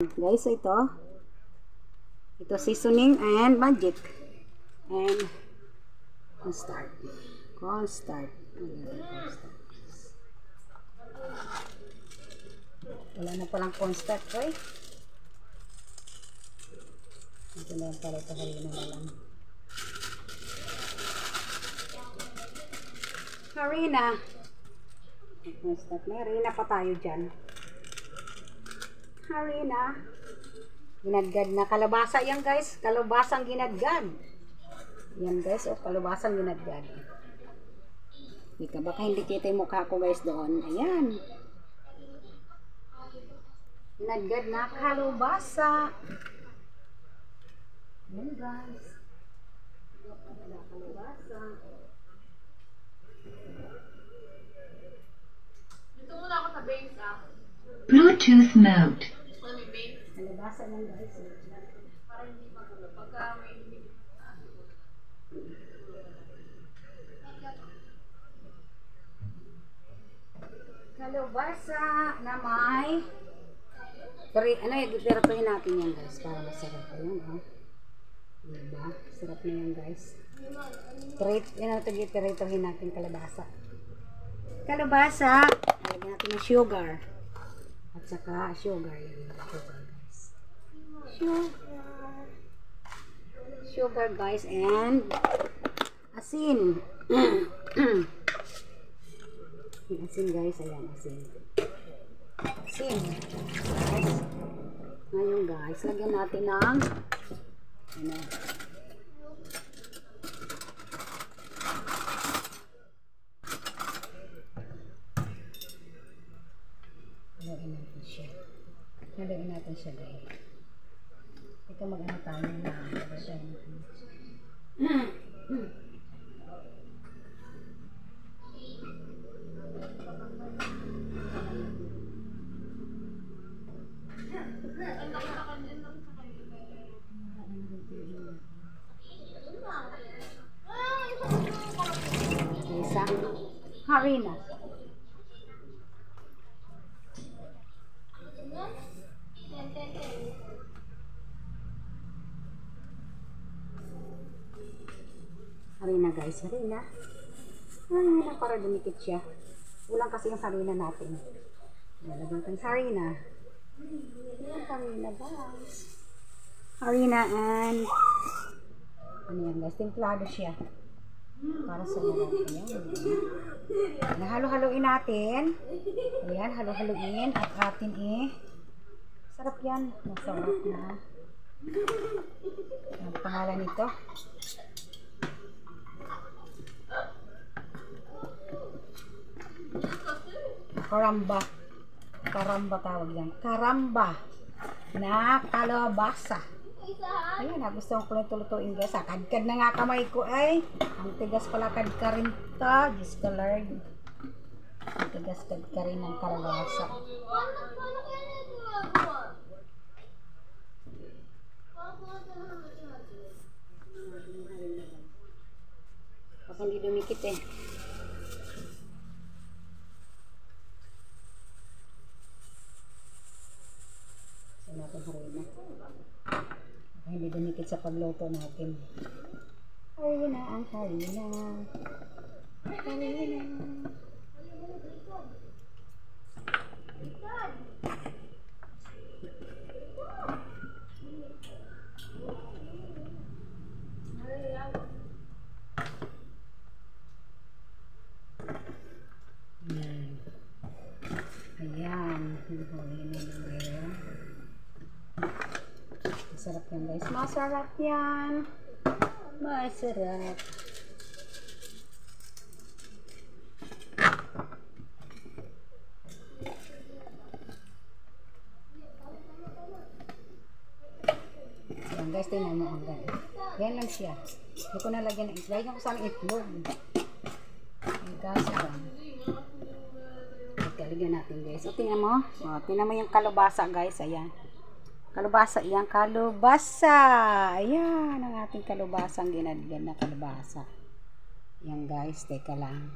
Guys, ito seasoning and magic. And cornstarch. Wala na palang cornstarch, right? Ito na yung pala ito harina na lang. Harina. May harina pa tayo dyan. Harina. Ginadgad na kalabasa yan guys. Kalabasang ginadgad. Yan guys. O kalabasang ginadgad. Baka hindi kita yung mukha ko guys doon. Ayan. Ginadgad na kalabasa. Ayan guys. Kalabasa. Dito muna ako sa base Bluetooth mode. Kalabasa yan guys. Para hindi magulo. Pagka may kalabasa na may i-piratuhin natin yan guys para masarap. Ayan diba? Sarap na yan guys. I-piratuhin natin kalabasa. Kalabasa, lagyan natin ng sugar. At saka sugar. Yan, sugar guys. Sugar guys and asin. Asin guys, ayan asin. Asin. Guys. Ngayon guys, lagyan natin ng Haluin natin siya guys. Ito mag-ano tayo na isa harina. Harina guys, harina para dumikit siya. Ulang kasi yung harina natin. Lalagyan natin harina. Harina guys. Harina and ano yan guys, templado siya. Para sa mga ayan. Halo-haloin natin. Ayan, halo-haloin at atin sarap yan. Masarap na. Ang pangalan nito. Karamba tawag yan. Karamba na kalabasa. Ayan, gusto ko lang tulutuin guys. Kadkad na nga kamay ko ay. Ang tigas pala kadka rin to. Diyos ko Lord. Ang tigas kadka rin ng kalabasa. Baka hindi dumikit natin harina. Hindi dumikit sa pagluto natin. Harina ang harina. Harina. Ayan. Masarap yan guys. Masarap yan. Masarap. Ayan guys, tingnan mo ang ganda. Yan lang siya. Hindi ko nalagyan ng itlog. Lagyan ko sa itlog. Ang kaso lang. Lagyan natin guys. O tingnan mo. O, tingnan mo yung kalabasa guys. Ayan. Kalabasa, yan, kalabasa. Ayan, ang ating kalabasa, ang ginadgan na kalabasa. Yan guys, teka lang.